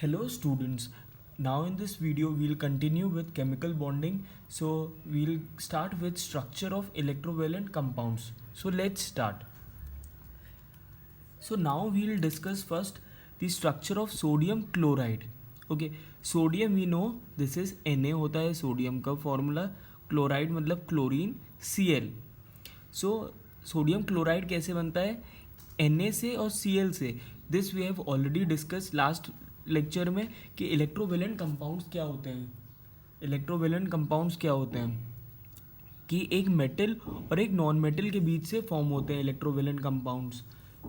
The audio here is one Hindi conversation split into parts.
Hello students, now in this video we'll continue with chemical bonding. So we'll start with structure of electrovalent compounds. So let's start. So now we'll discuss first the structure of sodium chloride. Okay, sodium we know this is Na होता है sodium का formula, chloride मतलब chlorine Cl. So sodium chloride कैसे बनता है? Na से और Cl से. This we have already discussed last lecture में कि इलेक्ट्रोवेलेंट कंपाउंड्स क्या होते हैं. इलेक्ट्रोवेलेंट कंपाउंड्स क्या होते हैं कि एक मेटल और एक नॉन मेटल के बीच से फॉर्म होते हैं इलेक्ट्रोवेलेंट कंपाउंड्स.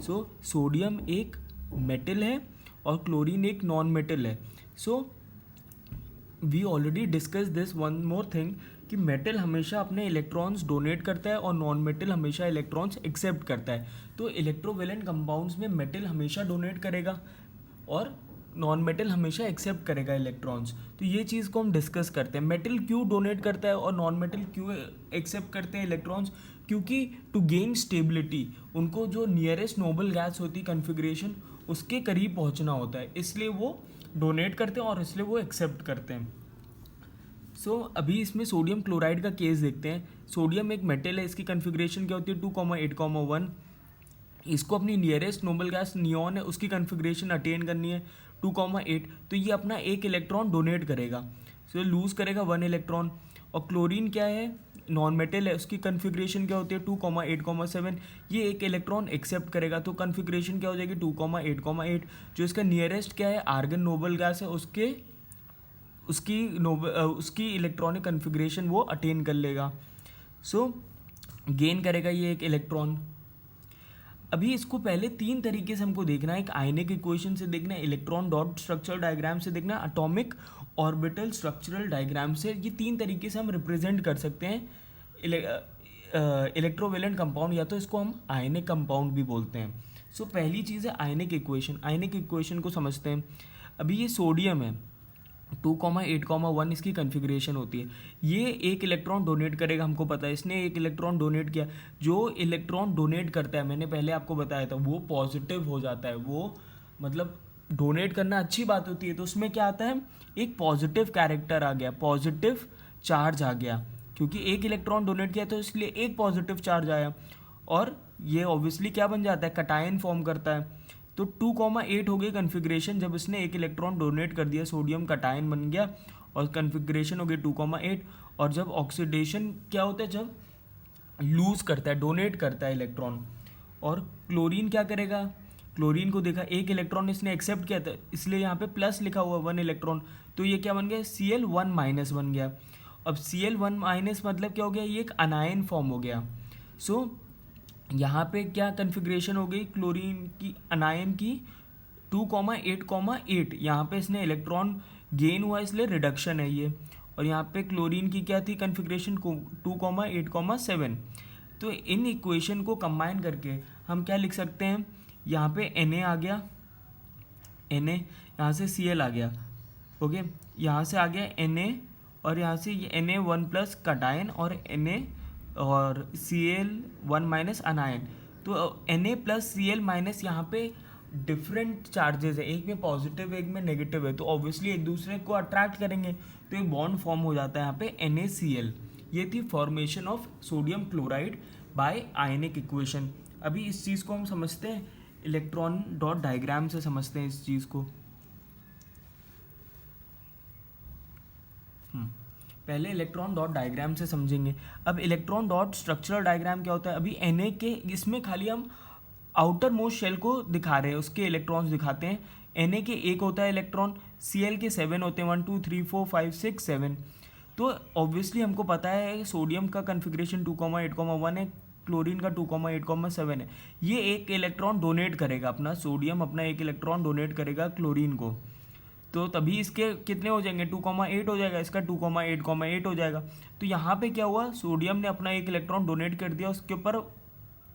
सो सोडियम एक मेटल है और क्लोरीन एक नॉन मेटल है. So we already discuss this one more thing कि मेटल हमेशा अपने इलेक्ट्रॉन्स डोनेट करता है और नॉन मेटल हमेशा इलेक्ट्रॉन्स एक्सेप्ट करता है. तो इलेक्ट्रोवेलेंट कंपाउंड्स में मेटल हमेशा डोनेट करेगा और नॉन मेटल हमेशा एक्सेप्ट करेगा इलेक्ट्रॉन्स. तो ये चीज़ को हम डिस्कस करते हैं. मेटल क्यों डोनेट करता है और नॉन मेटल क्यों एक्सेप्ट करते हैं इलेक्ट्रॉन्स? क्योंकि टू गेन स्टेबिलिटी उनको जो नियरेस्ट नोबल गैस होती कन्फिग्रेशन उसके करीब पहुंचना होता है, इसलिए वो डोनेट करते हैं और इसलिए वो एक्सेप्ट करते हैं. सो अभी इसमें सोडियम क्लोराइड का केस देखते हैं. सोडियम एक मेटल है, इसकी कन्फिग्रेशन क्या होती है 2,8,1. इसको अपनी नियरेस्ट नोबल गैस नियॉन है उसकी कन्फिग्रेशन अटेन करनी है 2,8. तो ये अपना एक इलेक्ट्रॉन डोनेट करेगा, सो लूज़ करेगा 1 इलेक्ट्रॉन. और क्लोरीन क्या है? नॉन मेटल है, उसकी कन्फिग्रेशन क्या होती है 2,8,7. ये एक इलेक्ट्रॉन एक्सेप्ट करेगा तो कन्फिग्रेशन क्या हो जाएगी 2,8,8. जो इसका नियरेस्ट क्या है आर्गन नोबल गैस है उसकी इलेक्ट्रॉनिक कन्फिग्रेशन वो अटेन कर लेगा. सो गेन करेगा ये एक इलेक्ट्रॉन. अभी इसको पहले 3 तरीके से हमको देखना है. एक आयनिक इक्वेशन से देखना है, इलेक्ट्रॉन डॉट स्ट्रक्चरल डायग्राम से देखना है, एटॉमिक ऑर्बिटल स्ट्रक्चरल डायग्राम से. ये 3 तरीके से हम रिप्रेजेंट कर सकते हैं इलेक्ट्रोवेलेंट कंपाउंड, या तो इसको हम आयनिक कंपाउंड भी बोलते हैं. सो पहली चीज़ है आयनिक इक्वेशन. आयनिक इक्वेशन को समझते हैं. अभी ये सोडियम है, 2,8,1 इसकी कन्फिग्रेशन होती है. ये एक इलेक्ट्रॉन डोनेट करेगा, हमको पता है इसने एक इलेक्ट्रॉन डोनेट किया. जो इलेक्ट्रॉन डोनेट करता है मैंने पहले आपको बताया था वो पॉजिटिव हो जाता है. वो मतलब डोनेट करना अच्छी बात होती है, तो उसमें क्या आता है एक पॉजिटिव कैरेक्टर आ गया, पॉजिटिव चार्ज आ गया. क्योंकि एक इलेक्ट्रॉन डोनेट किया तो इसलिए एक पॉजिटिव चार्ज आया. और ये ऑब्वियसली क्या बन जाता है, कटायन फॉर्म करता है. तो 2,8 हो गई कन्फिग्रेशन जब इसने एक इलेक्ट्रॉन डोनेट कर दिया, सोडियम कटायन बन गया और कन्फिग्रेशन हो गई 2,8. और जब ऑक्सीडेशन क्या होता है, जब लूज़ करता है डोनेट करता है इलेक्ट्रॉन. और क्लोरीन क्या करेगा, क्लोरीन को देखा एक इलेक्ट्रॉन इसने एक्सेप्ट किया था इसलिए यहाँ पे प्लस लिखा हुआ 1 इलेक्ट्रॉन. तो ये क्या बन गया Cl1- बन गया. अब Cl1- मतलब क्या हो गया, ये एक अनायन फॉर्म हो गया. सो यहाँ पे क्या कन्फिग्रेशन हो गई क्लोरीन की अनायन की 2,8,8. यहाँ पे इसने इलेक्ट्रॉन गेन हुआ इसलिए रिडक्शन है ये. और यहाँ पे क्लोरीन की क्या थी कन्फिग्रेशन 2,8,7. तो इन इक्वेशन को कंबाइन करके हम क्या लिख सकते हैं, यहाँ पे Na आ गया, Na यहाँ से Cl आ गया. ओके, यहाँ से आ गया Na और यहाँ से ये Na1+ कटायन और Na और Cl1- अनायन. तो Na+Cl- यहाँ पे डिफरेंट चार्जेस है, एक में पॉजिटिव एक में नेगेटिव है, तो ऑब्वियसली एक दूसरे को अट्रैक्ट करेंगे तो एक बॉन्ड फॉर्म हो जाता है यहाँ पे NaCl. ये थी formation of sodium chloride by ionic equation. अभी इस चीज़ को हम समझते हैं इलेक्ट्रॉन डॉट डायग्राम से समझते हैं इस चीज़ को. पहले इलेक्ट्रॉन डॉट डायग्राम से समझेंगे. अब इलेक्ट्रॉन डॉट स्ट्रक्चरल डायग्राम क्या होता है, अभी Na के इसमें खाली हम आउटर मोस्ट शेल को दिखा रहे हैं, उसके इलेक्ट्रॉन्स दिखाते हैं. Na के एक होता है इलेक्ट्रॉन, Cl के 7 होते हैं, 1 2 3 4 5 6 7. तो ऑब्वियसली हमको पता है सोडियम का कन्फिग्रेशन 2,8,1 है, क्लोरीन का 2,8,7 है. ये एक इलेक्ट्रॉन डोनेट करेगा, अपना सोडियम अपना एक इलेक्ट्रॉन डोनेट करेगा क्लोरीन को. तो तभी इसके कितने हो जाएंगे 2,8 हो जाएगा, इसका 2,8,8 हो जाएगा. तो यहाँ पे क्या हुआ, सोडियम ने अपना एक इलेक्ट्रॉन डोनेट कर दिया, उसके ऊपर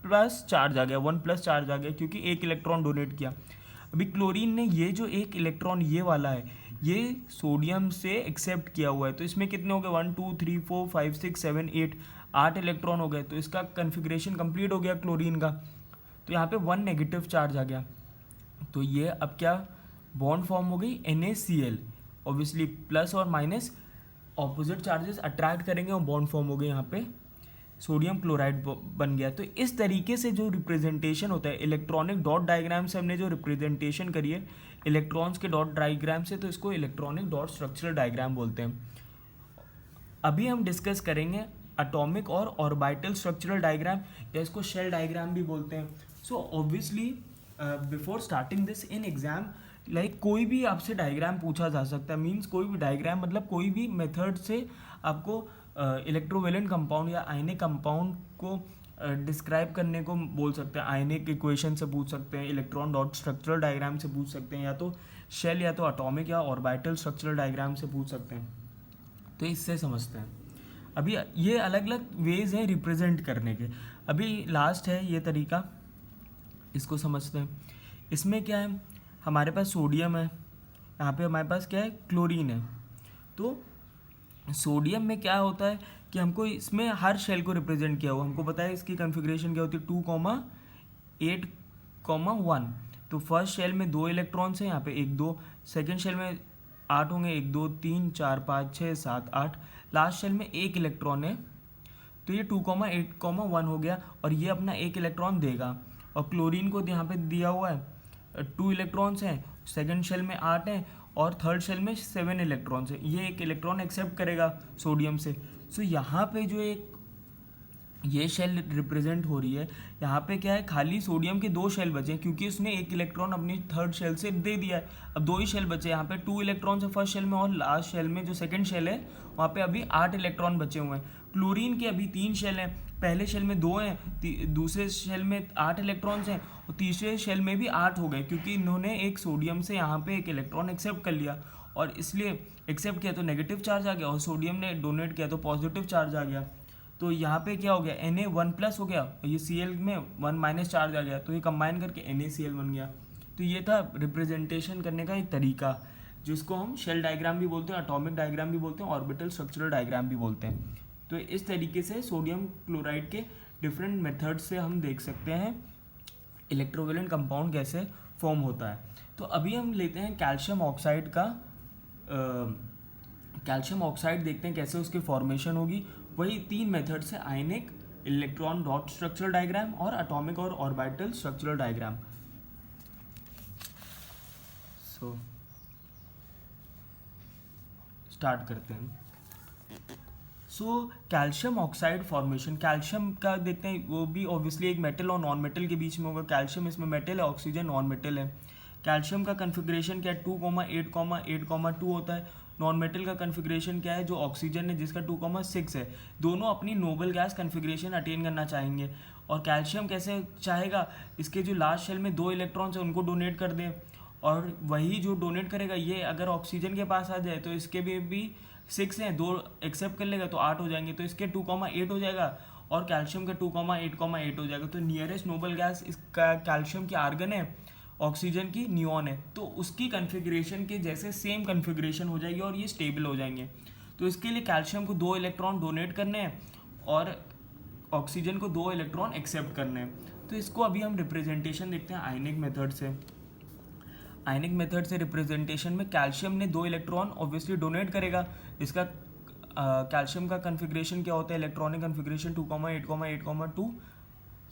प्लस चार्ज आ गया, 1+ चार्ज आ गया क्योंकि एक इलेक्ट्रॉन डोनेट किया. अभी क्लोरीन ने ये जो एक इलेक्ट्रॉन ये वाला है ये सोडियम से एक्सेप्ट किया हुआ है. तो इसमें कितने हो गए 1 2 3 4 5 6 7 8 इलेक्ट्रॉन हो गए. तो इसका कन्फिग्रेशन कंप्लीट हो गया क्लोरीन का. तो यहाँ पे 1 नेगेटिव चार्ज आ गया. तो ये अब क्या बॉन्ड फॉर्म हो गई NaCl, ऑब्वियसली प्लस और माइनस ऑपोजिट चार्जेस अट्रैक्ट करेंगे और बॉन्ड फॉर्म हो गए, यहाँ पे सोडियम क्लोराइड बन गया। तो इस तरीके से जो रिप्रेजेंटेशन होता है इलेक्ट्रॉनिक डॉट डायग्राम से, हमने जो रिप्रेजेंटेशन करी है इलेक्ट्रॉन्स के डॉट डायग्राम से, तो इसको इलेक्ट्रॉनिक डॉट स्ट्रक्चरल डायग्राम बोलते हैं। अभी हम डिस्कस करेंगे एटॉमिक और ऑर्बिटल स्ट्रक्चरल डायग्राम, या इसको शेल डायग्राम भी बोलते हैं। So obviously before starting this in exam, like कोई भी आपसे डायग्राम पूछा जा सकता है, मीन्स कोई भी डायग्राम मतलब कोई भी मेथड से आपको इलेक्ट्रोवेलेंट कंपाउंड या आयनिक कंपाउंड को डिस्क्राइब करने को बोल सकते हैं। आयनिक इक्वेशन से पूछ सकते हैं, इलेक्ट्रॉन डॉट स्ट्रक्चरल डायग्राम से पूछ सकते हैं, या तो शेल या तो एटॉमिक या ऑर्बिटल स्ट्रक्चरल डायग्राम से पूछ सकते हैं। तो इससे समझते हैं। अभी ये अलग अलग वेज हैं रिप्रेजेंट करने के। अभी लास्ट है ये तरीका, इसको समझते हैं। इसमें क्या है, हमारे पास सोडियम है, यहाँ पे हमारे पास क्या है, क्लोरीन है। तो सोडियम में क्या होता है कि हमको इसमें हर शेल को रिप्रेजेंट किया हुआ, हमको पता है इसकी कन्फिग्रेशन क्या होती है, 2,8,1। तो फर्स्ट शेल में 2 इलेक्ट्रॉन्स हैं, यहाँ पे 1 2, सेकेंड शेल में 8 होंगे, 1 2 3 4 5 6 7 8, लास्ट शेल में 1 इलेक्ट्रॉन है। तो ये 2,8,1 हो गया, और ये अपना 1 इलेक्ट्रॉन देगा। और क्लोरीन को यहाँ पे दिया हुआ है 2 इलेक्ट्रॉन्स हैं, सेकेंड शेल में 8 हैं, और थर्ड शेल में 7 इलेक्ट्रॉन्स है। ये 1 इलेक्ट्रॉन एक्सेप्ट करेगा सोडियम से। सो यहाँ पे जो एक ये शेल रिप्रेजेंट हो रही है, यहाँ पे क्या है, खाली सोडियम के 2 शेल बचे हैं, क्योंकि उसने 1 इलेक्ट्रॉन अपनी थर्ड शेल से दे दिया है। अब 2 ही शेल बचे, यहाँ पे 2 इलेक्ट्रॉन है फर्स्ट शेल में, और लास्ट शेल में जो सेकंड शेल है वहाँ पे अभी 8 इलेक्ट्रॉन बचे हुए हैं। क्लोरीन के अभी 3 शेल हैं, पहले शेल में 2 हैं, दूसरे शेल में 8 इलेक्ट्रॉन्स हैं, और तीसरे शेल में भी 8 हो गए, क्योंकि इन्होंने एक सोडियम से यहाँ पे 1 इलेक्ट्रॉन एक्सेप्ट कर लिया, और इसलिए एक्सेप्ट किया तो नेगेटिव चार्ज आ गया, और सोडियम ने डोनेट किया तो पॉजिटिव चार्ज आ गया। तो यहाँ पे क्या हो गया, Na1+ हो गया, ये Cl में 1- चार्ज आ गया, तो ये कंबाइन करके NaCl बन गया। तो ये था रिप्रेजेंटेशन करने का एक तरीका, जिसको हम शेल डायग्राम भी बोलते हैं, एटॉमिक डायग्राम भी बोलते हैं, ऑर्बिटल स्ट्रक्चरल डायग्राम भी बोलते हैं। तो इस तरीके से सोडियम क्लोराइड के डिफरेंट मेथड से हम देख सकते हैं इलेक्ट्रोवेलेंट कंपाउंड कैसे फॉर्म होता है। तो अभी हम लेते हैं कैल्शियम ऑक्साइड का, कैल्शियम ऑक्साइड देखते हैं कैसे उसकी फॉर्मेशन होगी। वही 3 मेथड से, आयनिक, इलेक्ट्रॉन डॉट स्ट्रक्चरल डायग्राम और एटॉमिक और orbital structural diagram. So start करते हैं। So calcium oxide formation, calcium का देखते हैं, वो भी ऑब्वियसली एक मेटल और नॉन मेटल के बीच में होगा। कैल्शियम इसमें मेटल है, ऑक्सीजन नॉन मेटल है। कैल्शियम का कन्फिग्रेशन क्या है, 2,8,8,2 होता है। नॉन मेटल का कन्फिग्रेशन क्या है, जो ऑक्सीजन है जिसका 2,6 है। दोनों अपनी नोबल गैस कन्फिग्रेशन अटेन करना चाहेंगे। और कैल्शियम कैसे चाहेगा, इसके जो लास्ट शेल में 2 इलेक्ट्रॉन्स है उनको डोनेट कर दें, और वही जो डोनेट करेगा ये अगर ऑक्सीजन के पास आ जाए तो इसके भी 6 हैं, 2 एक्सेप्ट कर लेगा तो 8 हो जाएंगे, तो इसके 2,8 हो जाएगा, और कैल्शियम का 2,8,8 हो जाएगा। तो नियरेस्ट नोबल गैस इसका कैल्शियम की आर्गन है, ऑक्सीजन की नियॉन है, तो उसकी कन्फिग्रेशन के जैसे सेम कन्फिग्रेशन हो जाएगी और ये स्टेबल हो जाएंगे। तो इसके लिए कैल्शियम को 2 इलेक्ट्रॉन डोनेट करने हैं और ऑक्सीजन को 2 इलेक्ट्रॉन एक्सेप्ट करने हैं। तो इसको अभी हम रिप्रेजेंटेशन देखते हैं आयनिक मेथड से। आयनिक मेथड से रिप्रेजेंटेशन में कैल्शियम ने 2 इलेक्ट्रॉन ऑब्वियसली डोनेट करेगा। इसका कैल्शियम का कन्फिग्रेशन क्या होता है, इलेक्ट्रॉनिक कन्फिग्रेशन 2,8,8,2,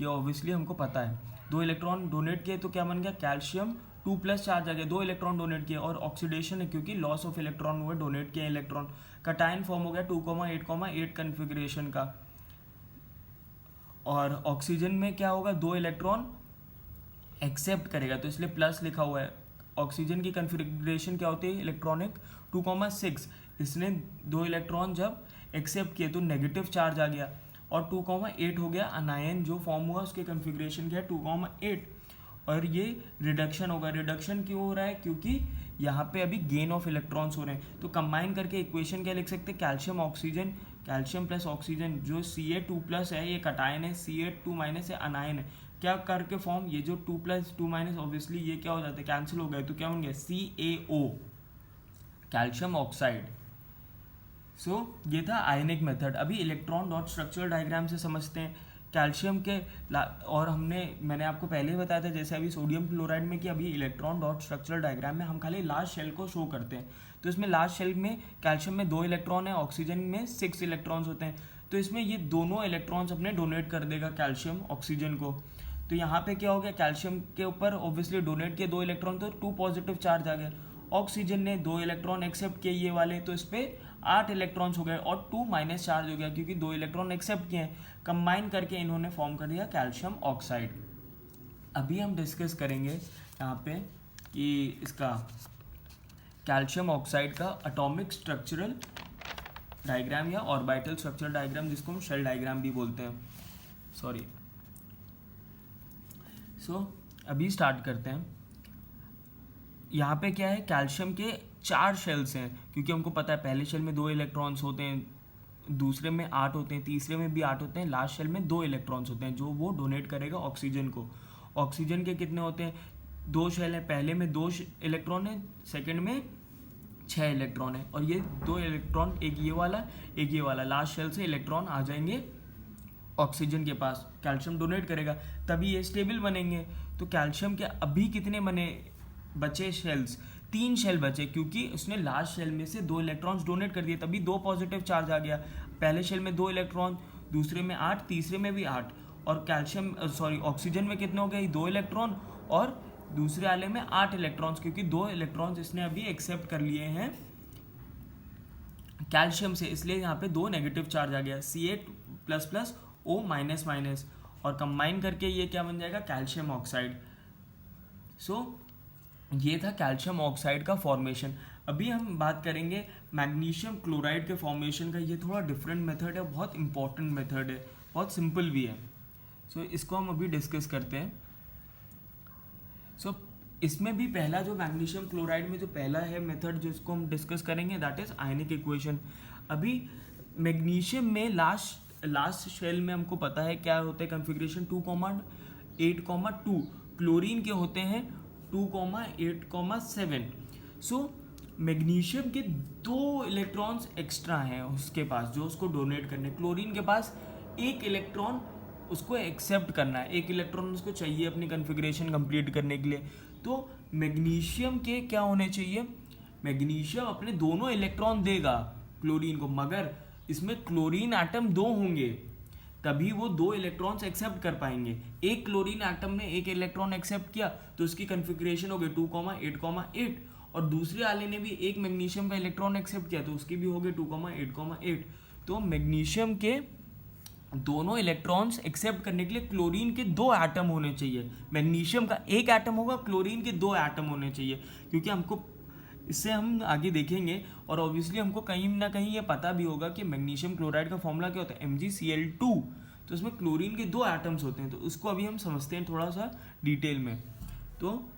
ये ऑब्वियसली हमको पता है। 2 इलेक्ट्रॉन डोनेट किए तो क्या बन गया, कैल्शियम 2+ चार्ज आ गया, 2 इलेक्ट्रॉन डोनेट किए, और ऑक्सीडेशन है क्योंकि लॉस ऑफ इलेक्ट्रॉन हुआ, डोनेट किया इलेक्ट्रॉन, कटायन फॉर्म हो गया 2,8,8 कन्फिग्रेशन का। और ऑक्सीजन में क्या होगा, 2 इलेक्ट्रॉन एक्सेप्ट करेगा, तो इसलिए प्लस लिखा हुआ है। ऑक्सीजन की कन्फिग्रेशन क्या होती है, इलेक्ट्रॉनिक 2,6, इसने 2 इलेक्ट्रॉन जब एक्सेप्ट किए तो नेगेटिव चार्ज आ गया, और 2,8 हो गया अनायन जो फॉर्म हुआ, उसके कन्फिग्रेशन क्या है 2,8, और ये रिडक्शन होगा। रिडक्शन क्यों हो रहा है, क्योंकि यहाँ पे अभी गेन ऑफ इलेक्ट्रॉन्स हो रहे हैं। तो कंबाइन करके इक्वेशन क्या लिख सकते हैं, calcium oxygen, calcium plus oxygen, जो Ca2+ है ये कटायन है, Ca2- है अनायन है। क्या करके फॉर्म, ये जो 2+, 2- ऑब्वियसली ये क्या हो जाता है, कैंसिल हो गए, तो क्या बन गया CaO, कैल्शियम ऑक्साइड। सो ये था आयनिक मेथड। अभी इलेक्ट्रॉन डॉट स्ट्रक्चरल डायग्राम से समझते हैं कैल्शियम के और मैंने आपको पहले ही बताया था जैसे अभी सोडियम क्लोराइड में कि अभी इलेक्ट्रॉन डॉट स्ट्रक्चरल डायग्राम में हम खाली लास्ट शेल को शो करते हैं। तो इसमें लास्ट शेल में कैल्शियम में 2 इलेक्ट्रॉन है, ऑक्सीजन में 6 इलेक्ट्रॉन्स होते हैं। तो इसमें ये दोनों इलेक्ट्रॉन्स अपने डोनेट कर देगा कैल्शियम ऑक्सीजन को। तो यहाँ पे क्या हो गया, कैल्शियम के ऊपर ऑब्वियसली डोनेट किए 2 इलेक्ट्रॉन, तो 2 पॉजिटिव चार्ज आ गया। ऑक्सीजन ने 2 इलेक्ट्रॉन एक्सेप्ट किए ये वाले, तो इस पर 8 इलेक्ट्रॉन्स हो गए और 2 माइनस चार्ज हो गया क्योंकि 2 इलेक्ट्रॉन एक्सेप्ट किए हैं। कंबाइन करके इन्होंने फॉर्म कर दिया कैल्शियम ऑक्साइड। अभी हम डिस्कस करेंगे यहाँ पे कि इसका कैल्शियम ऑक्साइड का एटॉमिक स्ट्रक्चरल डायग्राम या ऑर्बिटल स्ट्रक्चरल डायग्राम, जिसको हम शेल डायग्राम भी बोलते हैं। सॉरी। अभी स्टार्ट करते हैं। यहाँ पे क्या है, कैल्शियम के 4 शेल्स हैं क्योंकि हमको पता है पहले शेल में 2 इलेक्ट्रॉन्स होते हैं, दूसरे में 8 होते हैं, तीसरे में भी 8 होते हैं, लास्ट शेल में 2 इलेक्ट्रॉन्स होते हैं जो वो डोनेट करेगा ऑक्सीजन को। ऑक्सीजन के कितने होते हैं, 2 शेल हैं, पहले में 2 इलेक्ट्रॉन है, सेकंड में 6 इलेक्ट्रॉन है, और ये 2 इलेक्ट्रॉन, एक ये वाला, लास्ट शेल से इलेक्ट्रॉन आ जाएंगे ऑक्सीजन के पास, कैल्शियम डोनेट करेगा तभी ये स्टेबल बनेंगे। तो कैल्शियम के अभी कितने बचे शेल्स, 3 शेल बचे क्योंकि उसने लास्ट शेल में से 2 इलेक्ट्रॉन्स डोनेट कर दिए, तभी 2 पॉजिटिव चार्ज आ गया। पहले शेल में 2 इलेक्ट्रॉन, दूसरे में 8, तीसरे में भी 8, और ऑक्सीजन में कितने हो गए, 2 इलेक्ट्रॉन, और दूसरे वाले में 8 इलेक्ट्रॉन्स क्योंकि 2 इलेक्ट्रॉन्स इसने अभी एक्सेप्ट कर लिए हैं कैल्शियम से, इसलिए यहाँ पे 2 नेगेटिव चार्ज आ गया, Ca++O-, और कंबाइन करके ये क्या बन जाएगा, कैल्शियम ऑक्साइड। ये था कैल्शियम ऑक्साइड का फॉर्मेशन। अभी हम बात करेंगे मैग्नीशियम क्लोराइड के फॉर्मेशन का। ये थोड़ा डिफरेंट मेथड है, बहुत इंपॉर्टेंट मेथड है, बहुत सिंपल भी है। इसको हम अभी डिस्कस करते हैं। इसमें भी पहला जो मैग्नीशियम क्लोराइड में जो पहला है मेथड जिसको हम डिस्कस करेंगे दैट इज आयनिक इक्वेशन। अभी मैग्नीशियम में लास्ट शेल में हमको पता है क्या होता है, कॉन्फ़िगरेशन 2,8,2, क्लोरीन के होते हैं 2,8,7। मैग्नीशियम के 2 इलेक्ट्रॉन्स एक्स्ट्रा हैं उसके पास जो उसको डोनेट करने, क्लोरीन के पास 1 इलेक्ट्रॉन उसको एक्सेप्ट करना है, 1 इलेक्ट्रॉन उसको चाहिए अपनी कॉन्फ़िगरेशन कंप्लीट करने के लिए। तो मैग्नीशियम के क्या होने चाहिए, मैग्नीशियम अपने दोनों इलेक्ट्रॉन देगा क्लोरीन को, मगर इसमें क्लोरीन एटम 2 होंगे तभी वो 2 इलेक्ट्रॉन्स एक्सेप्ट कर पाएंगे। एक क्लोरीन एटम ने 1 इलेक्ट्रॉन एक्सेप्ट किया तो उसकी कॉन्फ़िगरेशन हो गई 2,8,8, और दूसरे वाले ने भी 1 मैग्नीशियम का इलेक्ट्रॉन एक्सेप्ट किया तो उसकी भी हो गई 2,8,8। तो मैग्नीशियम के दोनों इलेक्ट्रॉन्स एक्सेप्ट करने के लिए क्लोरीन के 2 एटम होने चाहिए, मैग्नीशियम का 1 एटम होगा, क्लोरीन के 2 एटम होने चाहिए, क्योंकि हमको इससे हम आगे देखेंगे। और ऑब्वियसली हमको कहीं ना कहीं ये पता भी होगा कि मैग्नीशियम क्लोराइड का फॉर्मूला क्या होता है, MgCl2। तो इसमें क्लोरीन के 2 एटम्स होते हैं, तो उसको अभी हम समझते हैं थोड़ा सा डिटेल में। तो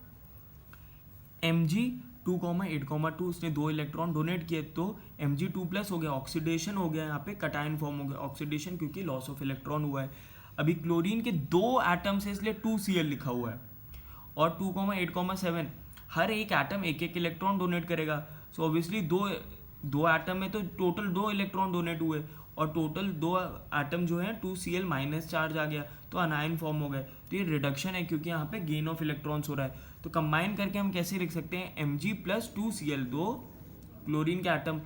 Mg2,8,2 उसने 2 इलेक्ट्रॉन डोनेट किए तो Mg2+ हो गया, ऑक्सीडेशन हो गया, यहाँ पे कटायन फॉर्म हो गया, ऑक्सीडेशन क्योंकि लॉस ऑफ इलेक्ट्रॉन हुआ है। अभी क्लोरीन के 2 एटम्स है इसलिए 2Cl लिखा हुआ है, और 2,8,7 हर एक एटम 1-1 इलेक्ट्रॉन डोनेट करेगा। सो ऑब्वियसली दो एटम में तो टोटल 2 इलेक्ट्रॉन डोनेट हुए, और टोटल 2 एटम जो है 2Cl- चार्ज आ गया तो अनायन फॉर्म हो गए। तो ये रिडक्शन है क्योंकि यहाँ पे गेन ऑफ इलेक्ट्रॉन्स हो रहा है। तो कंबाइन करके हम कैसे लिख सकते हैं, Mg+2Cl, 2 क्लोरीन के एटम,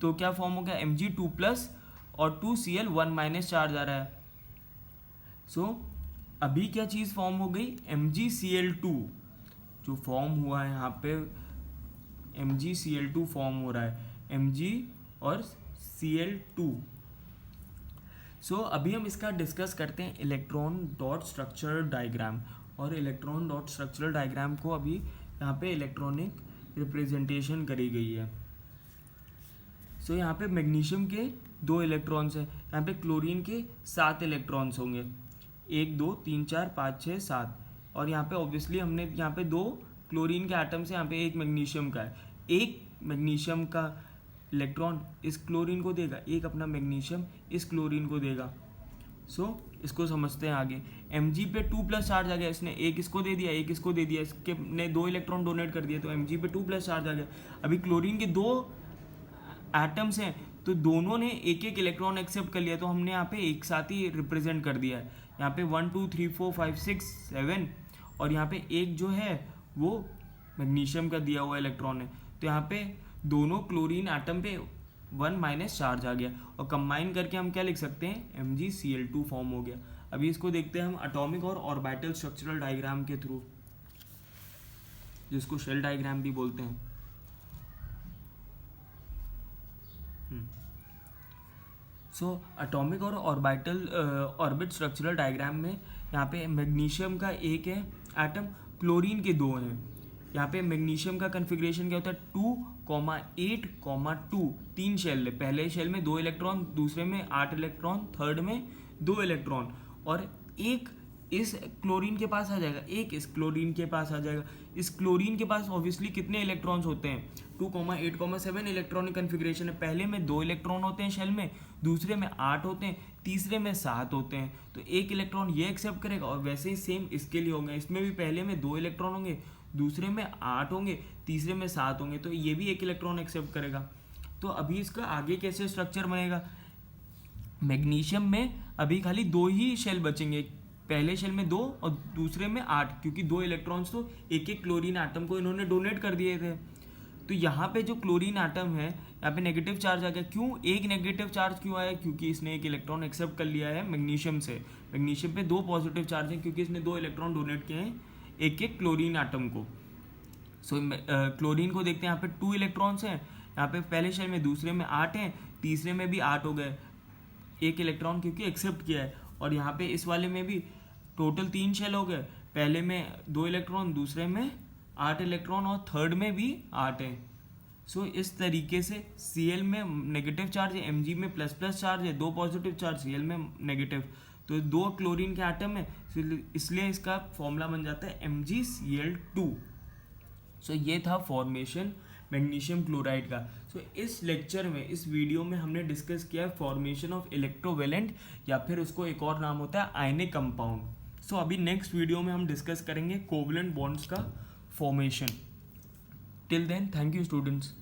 तो क्या फॉर्म हो गया Mg2+ और 2Cl 1- चार्ज आ रहा है। अभी क्या चीज़ फॉर्म हो गई, MgCl2 जो फॉर्म हुआ है यहाँ पे, MgCl2 फॉर्म हो रहा है, Mg और Cl2। अभी हम इसका डिस्कस करते हैं इलेक्ट्रॉन डॉट स्ट्रक्चरल डायग्राम। और इलेक्ट्रॉन डॉट स्ट्रक्चरल डायग्राम को अभी यहाँ पे इलेक्ट्रॉनिक रिप्रेजेंटेशन करी गई है। यहाँ पे मैग्नीशियम के 2 इलेक्ट्रॉन्स हैं, यहाँ पे क्लोरीन के 7 इलेक्ट्रॉन्स होंगे, 1 2 3 4 5 6 7, और यहाँ पे ऑब्वियसली हमने यहाँ पे 2 क्लोरीन के एटम्स हैं, यहाँ पे 1 मैग्नीशियम का है, 1 मैग्नीशियम का इलेक्ट्रॉन इस क्लोरीन को देगा, 1 अपना मैग्नीशियम इस क्लोरीन को देगा। इसको समझते हैं आगे। Mg पे 2+ चार्ज आ गया, इसने 1 इसको दे दिया, 1 इसको दे दिया, इसके ने 2 इलेक्ट्रॉन डोनेट कर दिया तो Mg पे 2+ चार्ज आ गया। अभी क्लोरीन के 2 एटम्स हैं तो दोनों ने एक एक इलेक्ट्रॉन एक्सेप्ट कर लिया, तो हमने यहाँ पे एक साथ ही रिप्रेजेंट कर दिया है। यहाँ पे 1 2 3 4 5 6 7 और यहाँ पे एक जो है वो मैग्नीशियम का दिया हुआ इलेक्ट्रॉन है। तो यहाँ पे दोनों क्लोरीन एटम पे 1 माइनस चार्ज आ गया और कंबाइन करके हम क्या लिख सकते हैं, MgCl2 फॉर्म हो गया। अभी इसको देखते हैं हम एटॉमिक और ऑर्बिटल स्ट्रक्चरल डायग्राम के थ्रू, जिसको शेल डायग्राम भी बोलते हैं। सो एटॉमिक और ऑर्बिटल ऑर्बिट स्ट्रक्चरल डायग्राम में यहाँ पे मैग्नीशियम का एक है एटम, क्लोरीन के दो हैं। यहाँ पे मैग्नीशियम का कन्फिग्रेशन क्या होता है, 2,8,2, 3 शेल है। पहले शेल में 2 इलेक्ट्रॉन, दूसरे में 8 इलेक्ट्रॉन, थर्ड में 2 इलेक्ट्रॉन, और एक इस क्लोरीन के पास आ जाएगा, एक इस क्लोरीन के पास आ जाएगा। इस क्लोरीन के पास ऑब्वियसली कितने इलेक्ट्रॉन्स होते हैं, 2,8,7 इलेक्ट्रॉनिक कन्फिग्रेशन है। पहले में 2 इलेक्ट्रॉन होते हैं शेल में, दूसरे में 8 होते हैं, तीसरे में 7 होते हैं। तो एक इलेक्ट्रॉन ये एक्सेप्ट करेगा और वैसे ही सेम इसके लिए होंगे। इसमें भी पहले में 2 इलेक्ट्रॉन होंगे, दूसरे में 8 होंगे, तीसरे में 7 होंगे, तो ये भी एक इलेक्ट्रॉन एक्सेप्ट करेगा। तो अभी इसका आगे कैसे स्ट्रक्चर बनेगा, मैग्नीशियम में अभी खाली 2 ही शेल बचेंगे, पहले शेल में 2 और दूसरे में 8, क्योंकि 2 इलेक्ट्रॉन्स तो एक एक क्लोरीन एटम को इन्होंने डोनेट कर दिए थे। तो यहाँ पे जो क्लोरीन एटम है यहाँ पे नेगेटिव चार्ज आ गया। क्यों एक नेगेटिव चार्ज क्यों आया, क्योंकि इसने एक इलेक्ट्रॉन एक्सेप्ट कर लिया है मैग्नीशियम से। मैग्नीशियम पे 2 पॉजिटिव चार्ज हैं क्योंकि इसने 2 इलेक्ट्रॉन डोनेट किए हैं एक एक क्लोरीन एटम को। सो क्लोरीन को देखते हैं, यहाँ पे 2 इलेक्ट्रॉन्स हैं, यहाँ पे पहले शेल में, दूसरे में 8 हैं, तीसरे में भी 8 हो गए, एक इलेक्ट्रॉन क्योंकि एक्सेप्ट किया है। और यहाँ पे इस वाले में भी टोटल 3 शेल हो गए, पहले में 2 इलेक्ट्रॉन, दूसरे में 8 इलेक्ट्रॉन और थर्ड में भी 8 है। सो इस तरीके से Cl में नेगेटिव चार्ज है, Mg में प्लस प्लस चार्ज है, 2 पॉजिटिव चार्ज, Cl में नेगेटिव, तो 2 क्लोरीन के एटम है, इसलिए इसका फॉर्मूला बन जाता है MgCl2। सो ये था फॉर्मेशन मैग्नीशियम क्लोराइड का। सो इस लेक्चर में, इस वीडियो में हमने डिस्कस किया फॉर्मेशन ऑफ इलेक्ट्रोवेलेंट, या फिर उसको एक और नाम होता है आयनिक कंपाउंड। सो अभी नेक्स्ट वीडियो में हम डिस्कस करेंगे कोवलेंट बॉन्ड्स का formation. Till then, thank you students.